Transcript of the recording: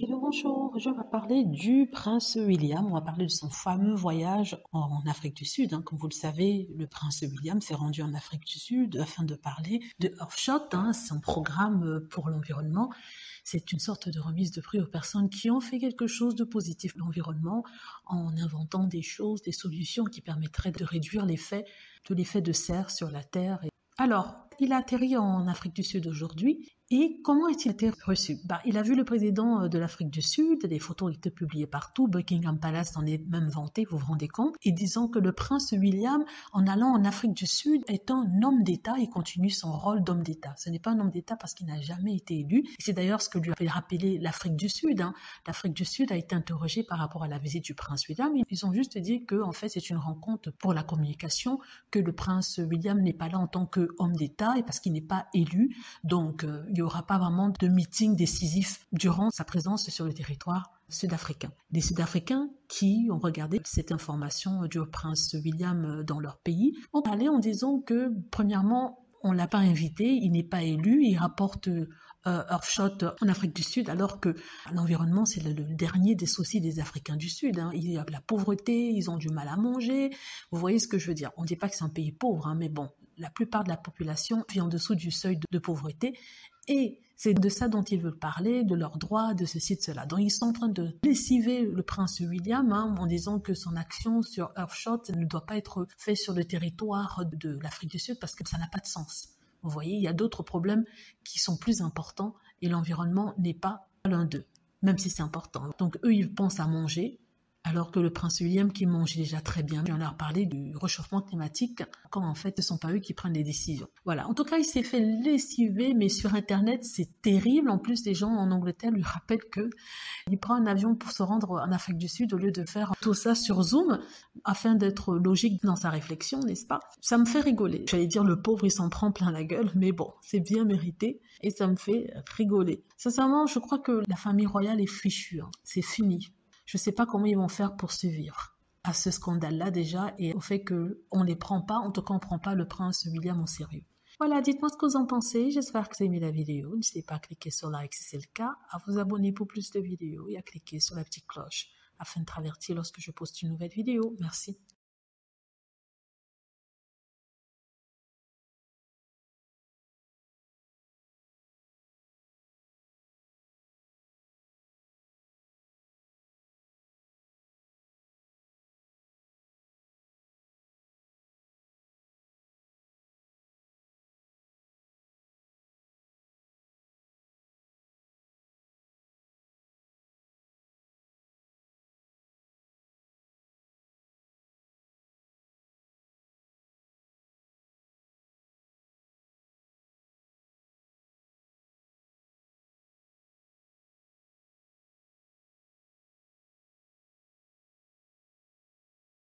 Hello, bonjour, je vais parler du prince William, on va parler de son fameux voyage en Afrique du Sud. Comme vous le savez, le prince William s'est rendu en Afrique du Sud afin de parler de Earthshot, son programme pour l'environnement. C'est une sorte de remise de prix aux personnes qui ont fait quelque chose de positif pour l'environnement en inventant des choses, des solutions qui permettraient de réduire l'effet de serre sur la Terre. Alors, il a atterri en Afrique du Sud aujourd'hui. Et comment a-t-il été reçu? Il a vu le président de l'Afrique du Sud, des photos ont été publiées partout, Buckingham Palace en est même vanté, vous vous rendez compte, et disant que le prince William, en allant en Afrique du Sud, est un homme d'État et continue son rôle d'homme d'État. Ce n'est pas un homme d'État parce qu'il n'a jamais été élu, et c'est d'ailleurs ce que lui avait rappelé l'Afrique du Sud. L'Afrique du Sud a été interrogée par rapport à la visite du prince William, et ils ont juste dit que en fait c'est une rencontre pour la communication, que le prince William n'est pas là en tant qu'homme d'État et parce qu'il n'est pas élu, donc il n'y aura pas vraiment de meeting décisif durant sa présence sur le territoire sud-africain. Les Sud-Africains qui ont regardé cette information du prince William dans leur pays ont parlé en disant que, premièrement, on ne l'a pas invité, il n'est pas élu, il rapporte Earthshot en Afrique du Sud, alors que l'environnement, c'est le dernier des soucis des Africains du Sud. Il y a de la pauvreté, ils ont du mal à manger. Vous voyez ce que je veux dire? On ne dit pas que c'est un pays pauvre, mais bon, la plupart de la population vit en dessous du seuil de pauvreté. Et c'est de ça dont ils veulent parler, de leurs droits, de ceci, de cela. Donc ils sont en train de lessiver le prince William en disant que son action sur Earthshot ne doit pas être faite sur le territoire de l'Afrique du Sud parce que ça n'a pas de sens. Vous voyez, il y a d'autres problèmes qui sont plus importants et l'environnement n'est pas l'un d'eux, même si c'est important. Donc eux, ils pensent à manger, alors que le prince William, qui mange déjà très bien, on leur parlé du réchauffement climatique, quand en fait ce ne sont pas eux qui prennent les décisions. Voilà, en tout cas, il s'est fait lessiver, mais sur Internet, c'est terrible. En plus, les gens en Angleterre lui rappellent qu'il prend un avion pour se rendre en Afrique du Sud au lieu de faire tout ça sur Zoom, afin d'être logique dans sa réflexion, n'est-ce pas? Ça me fait rigoler. J'allais dire le pauvre, il s'en prend plein la gueule, mais bon, c'est bien mérité et ça me fait rigoler. Sincèrement, je crois que la famille royale est fichue, c'est fini. Je ne sais pas comment ils vont faire pour survivre à ce scandale-là déjà et au fait qu'on ne les prend pas, en tout cas on ne prend pas le prince William au sérieux. Voilà, dites-moi ce que vous en pensez, j'espère que vous avez aimé la vidéo. N'hésitez pas à cliquer sur like si c'est le cas, à vous abonner pour plus de vidéos et à cliquer sur la petite cloche afin de t'avertir lorsque je poste une nouvelle vidéo. Merci.